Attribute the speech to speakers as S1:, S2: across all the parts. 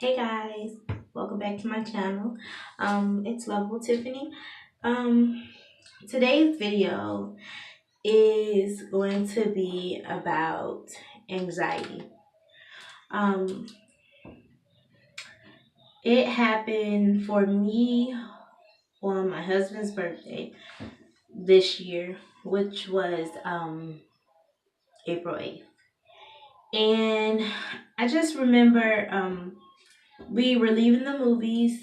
S1: Hey guys, welcome back to my channel. It's Lovable Tiffany. Today's video is going to be about anxiety. Um, it happened for me on my husband's birthday this year, which was April 8th. And I just remember we were leaving the movies,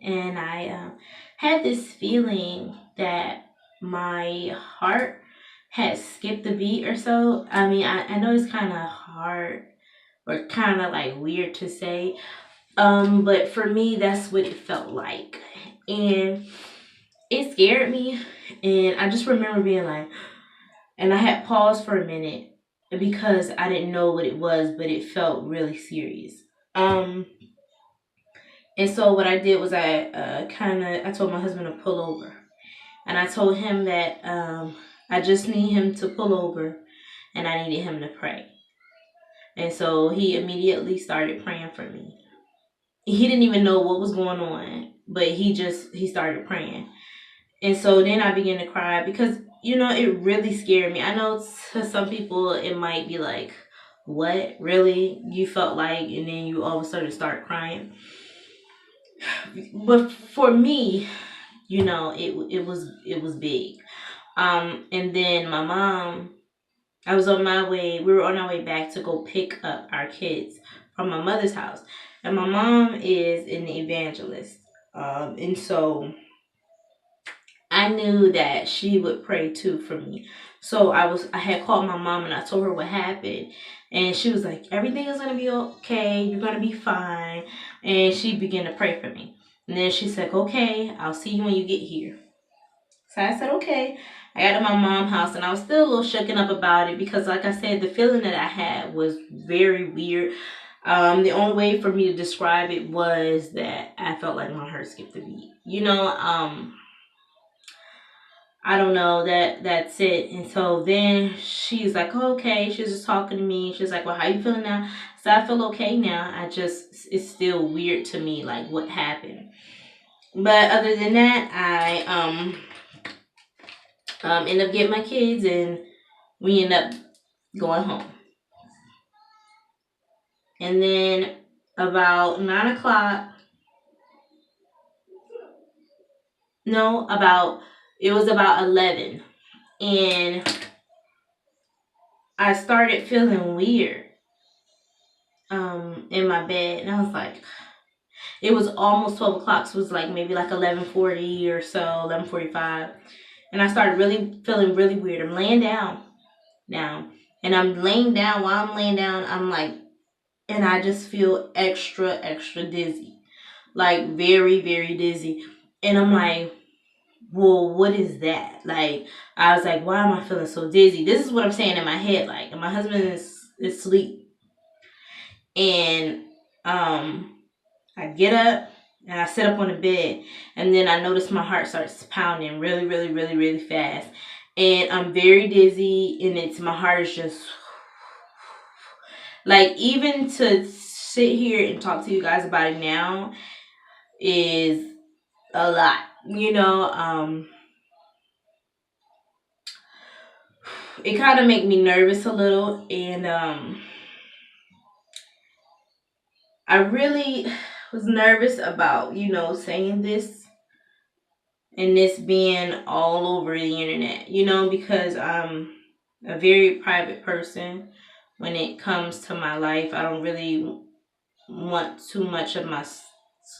S1: and I had this feeling that my heart had skipped a beat or so. I mean, I know it's kind of hard or kind of like weird to say, but for me, that's what it felt like. And it scared me. And I just remember being like, and I had paused for a minute because I didn't know what it was, but it felt really serious. Um, And so what I did was I told my husband to pull over, and I told him that I just need him to pull over, and I needed him to pray. And so he immediately started praying for me. He didn't even know what was going on, but he started praying. And so then I began to cry because it really scared me. I know to some people it might be like, "What really you felt like?" And then you all of a sudden start crying. But for me, it was big. And then my mom, I was on my way. We were on our way back to go pick up our kids from my mother's house, and my mom is an evangelist. And so I knew that she would pray too for me. So I had called my mom and I told her what happened. And she was like, "Everything is gonna be okay, you're gonna be fine." And she began to pray for me. And then she said, "Okay, I'll see you when you get here." So I said, "Okay." I got to my mom's house and I was still a little shaken up about it because, like I said, the feeling that I had was very weird. The only way for me to describe it was that I felt like my heart skipped a beat. I don't know, that's it. And so then she's like, "Oh, okay." She's just talking to me. She's like, "Well, how you feeling now?" So I feel okay now. It's still weird to me, like what happened. But other than that, I end up getting my kids, and we end up going home. And then about 9 o'clock, no, about it was about 11, and I started feeling weird in my bed, and I was like, it was almost 12 o'clock, so it was like maybe like 11:40 or so, 11:45, and I started really feeling really weird. I'm laying down now, and I'm laying down. While I'm laying down, I'm like, and I just feel extra extra dizzy, like very very dizzy, and I'm like, well, what is that? Like, I was like, why am I feeling so dizzy? This is what I'm saying in my head, like, and my husband is asleep, and I get up and I sit up on the bed, and then I notice my heart starts pounding really, really, really, really fast, and I'm very dizzy, and it's my heart is just like, even to sit here and talk to you guys about it now is a lot, it kind of make me nervous a little, and I really was nervous about saying this and this being all over the internet, because I'm a very private person when it comes to my life. I don't really want too much of my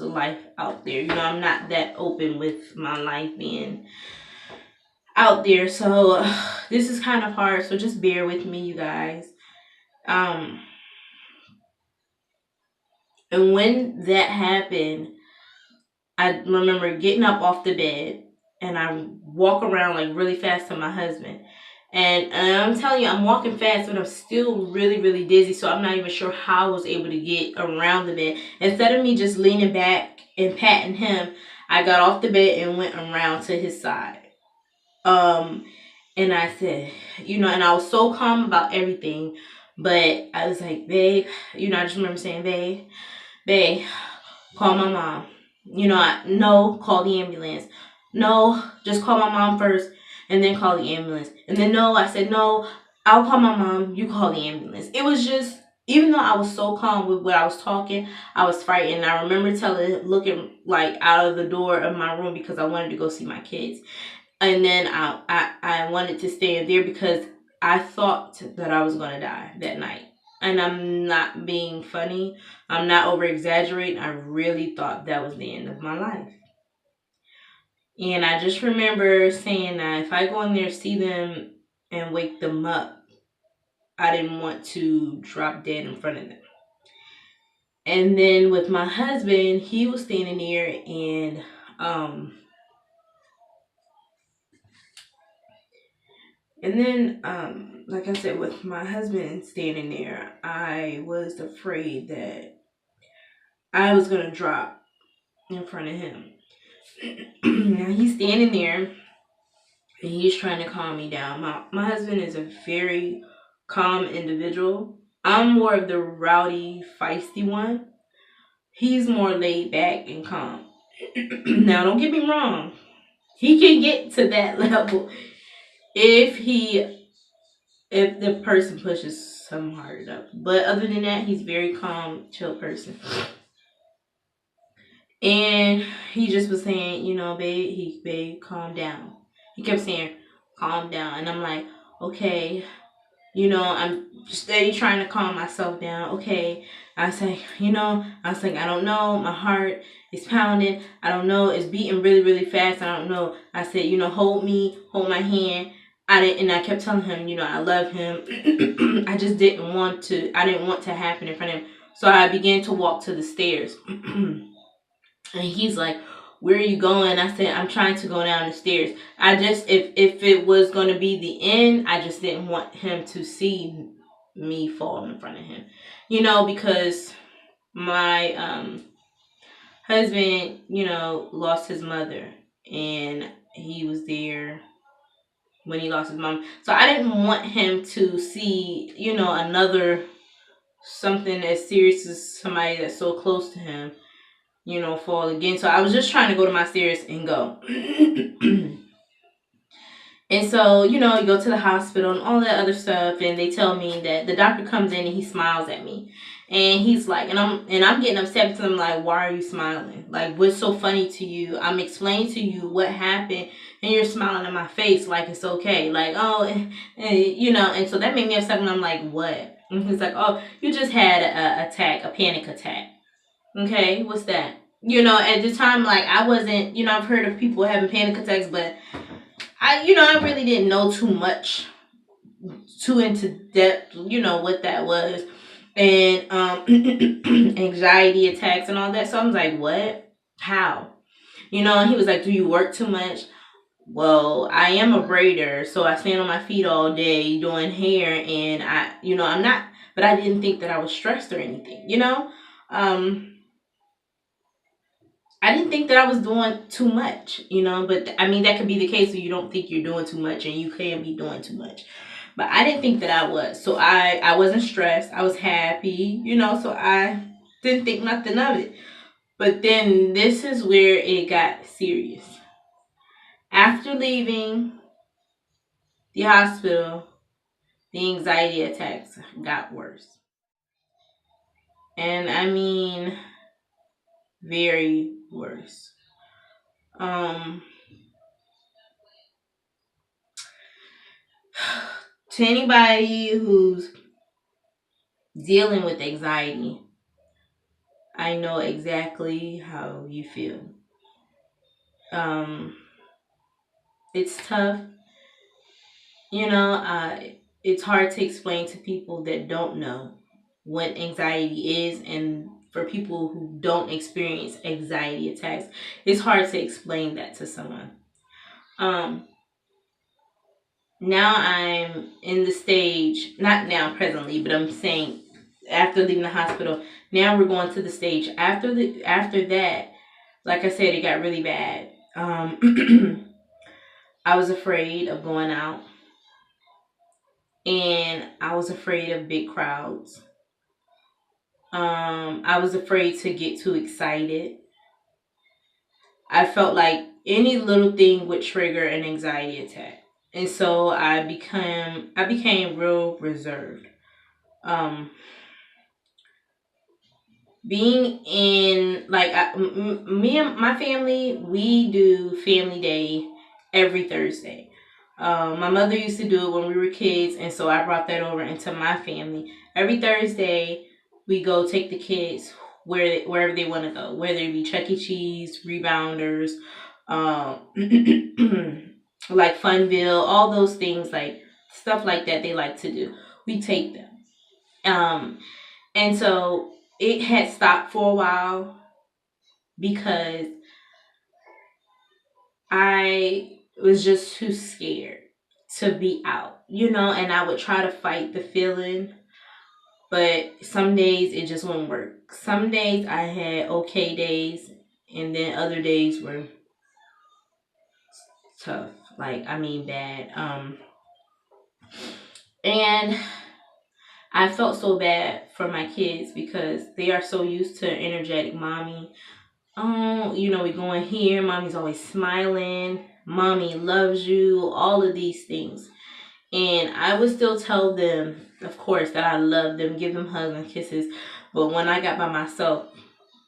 S1: life out there. I'm not that open with my life being out there. So this is kind of hard. So just bear with me, you guys. Um, and when that happened, I remember getting up off the bed and I walk around like really fast to my husband. And I'm telling you, I'm walking fast, but I'm still really, really dizzy. So I'm not even sure how I was able to get around the bed. Instead of me just leaning back and patting him, I got off the bed and went around to his side. Um, and I said, and I was so calm about everything. But I was like, "Babe," I just remember saying, "Babe, babe, call my mom. No, call the ambulance. No, just call my mom first and then call the ambulance. And then no, I said, no, I'll call my mom, you call the ambulance. It was just, even though I was so calm with what I was talking, I was frightened. I remember looking like out of the door of my room because I wanted to go see my kids. And then I wanted to stay in there because I thought that I was going to die that night. And I'm not being funny. I'm not over exaggerating. I really thought that was the end of my life. And I just remember saying that if I go in there, see them, and wake them up, I didn't want to drop dead in front of them. And then with my husband, he was standing there, and then, like I said, with my husband standing there, I was afraid that I was gonna drop in front of him. Now he's standing there and he's trying to calm me down. My husband is a very calm individual. I'm more of the rowdy, feisty one. He's more laid back and calm. Now, don't get me wrong. He can get to that level if the person pushes him hard enough. But other than that, he's very calm, chill person. And he just was saying, babe, calm down. He kept saying, calm down. And I'm like, okay, I'm steady trying to calm myself down. Okay. I was like, I don't know. My heart is pounding. I don't know. It's beating really, really fast. I don't know. I said, hold me, hold my hand. And I kept telling him, I love him. I just I didn't want to happen in front of him. So I began to walk to the stairs. And he's like, where are you going? I said, I'm trying to go down the stairs. I just, if it was going to be the end, I just didn't want him to see me fall in front of him. Because my husband, lost his mother. And he was there when he lost his mom. So I didn't want him to see, another something as serious as somebody that's so close to him fall again. So I was just trying to go to my stairs and go. And so, you go to the hospital and all that other stuff, and they tell me that the doctor comes in and he smiles at me. And he's like, and I'm getting upset because I'm like, why are you smiling? Like, what's so funny to you? I'm explaining to you what happened, and you're smiling in my face like it's okay. Like, oh, and so that made me upset, and I'm like, what? And he's like, oh, you just had a panic attack. Okay, what's that? At the time, like, I wasn't, I've heard of people having panic attacks, but I really didn't know too into depth, what that was. And anxiety attacks and all that. So I was like, what? How? And he was like, do you work too much? Well, I am a braider, so I stand on my feet all day doing hair, and I'm not, but I didn't think that I was stressed or anything. I didn't think that I was doing too much. But I mean, that could be the case if you don't think you're doing too much and you can be doing too much. But I didn't think that I was. So I wasn't stressed. I was happy, so I didn't think nothing of it. But then this is where it got serious. After leaving the hospital, the anxiety attacks got worse. And I mean, very worse. Um, to anybody who's dealing with anxiety, I know exactly how you feel. Um, it's tough, you know. It's hard to explain to people that don't know what anxiety is, and for people who don't experience anxiety attacks, it's hard to explain that to someone. Um, Now I'm in the stage, not now presently, but I'm saying after leaving the hospital. Now we're going to the stage after that. Like I said, it got really bad. I was afraid of going out, and I was afraid of big crowds. I was afraid to get too excited. I felt like any little thing would trigger an anxiety attack. And so I became real reserved. Um, being in like me and my family, we do family day every Thursday. My mother used to do it when we were kids, and so I brought that over into my family. Every Thursday, we go take the kids wherever they want to go, whether it be Chuck E. Cheese, Rebounders, um, like Funville, all those things, like stuff like that. They like to do. We take them. Um, and so it had stopped for a while because I was just too scared to be out, and I would try to fight the feeling, but some days it just wouldn't work. Some days I had okay days, and then other days were tough. Like, I mean, bad. And I felt so bad for my kids because they are so used to energetic mommy. Oh, we're going here. Mommy's always smiling. Mommy loves you. All of these things. And I would still tell them, of course, that I love them, give them hugs and kisses. But when I got by myself,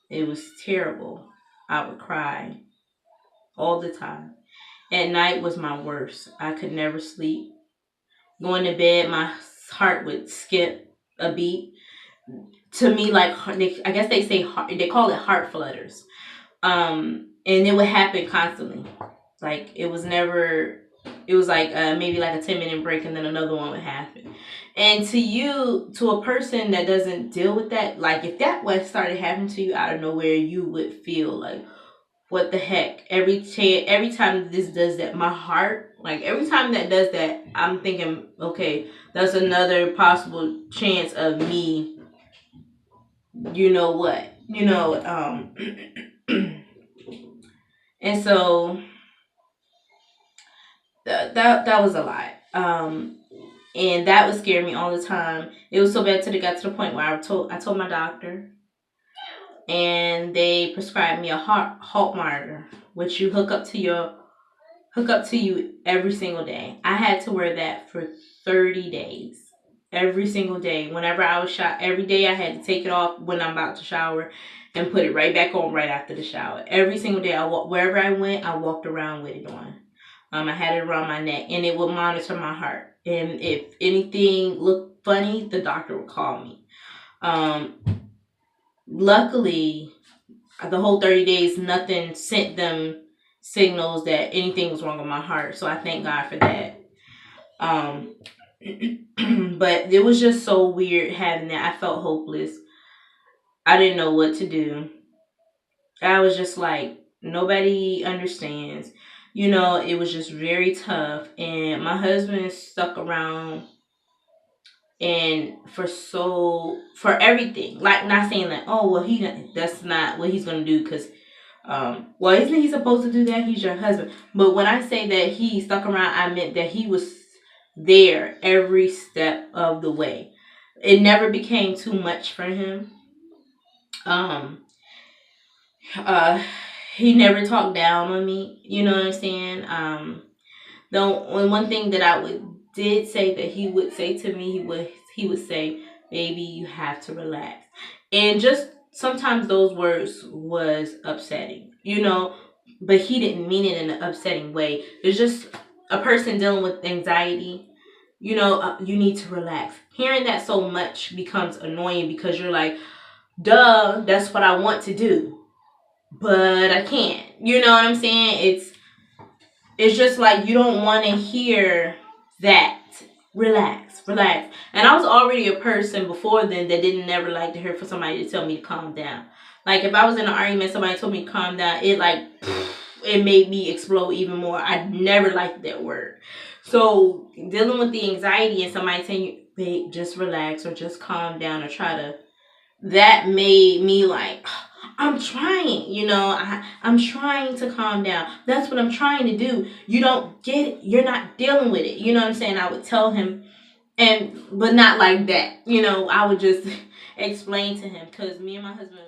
S1: it was terrible. I would cry all the time. At night was my worst. I could never sleep. Going to bed, my heart would skip a beat. To me, like, I guess they say they call it heart flutters. And it would happen constantly. Like, it was never. It was like maybe like a 10-minute break, and then another one would happen. And to a person that doesn't deal with that, like if that was started happening to you out of nowhere, you would feel like, what the heck? Every time this does that, my heart, like every time that does that, I'm thinking, okay, that's another possible chance of me. You know what? And so that was a lot. And that would scare me all the time. It was so bad till it got to the point where I told my doctor, and they prescribed me a heart monitor, which you hook up to you every single day. I had to wear that for 30 days. Every single day. Whenever I was shot, every day I had to take it off when I'm about to shower and put it right back on right after the shower. Every single day, wherever I went, I walked around with it on. I had it around my neck, and it would monitor my heart. And if anything looked funny, the doctor would call me. Um, Luckily, the whole 30 days, nothing sent them signals that anything was wrong with my heart. So I thank God for that. Um, but it was just so weird having that. I felt hopeless. I didn't know what to do. I was just like, nobody understands. It was just very tough. And my husband stuck around and for everything. Like, not saying that, oh, well, that's not what he's going to do because, well, isn't he supposed to do that? He's your husband. But when I say that he stuck around, I meant that he was there every step of the way. It never became too much for him. Um, uh, he never talked down on me. You know what I'm saying? The one thing that did say that he would say to me, he would say, "Baby, you have to relax," and just sometimes those words was upsetting, but he didn't mean it in an upsetting way. It's just a person dealing with anxiety. You need to relax. Hearing that so much becomes annoying because you're like, duh, that's what I want to do, but I can't. You know what I'm saying? It's just like you don't want to hear that. Relax, relax. And I was already a person before then that didn't never like to hear for somebody to tell me to calm down. Like if I was in an argument, somebody told me to calm down, it made me explode even more. I never liked that word. So dealing with the anxiety and somebody telling you, babe, just relax or just calm down or that made me like, I'm trying, I'm trying to calm down. That's what I'm trying to do. You don't get it. You're not dealing with it. You know what I'm saying? I would tell him, but not like that. I would just, explain to him because me and my husband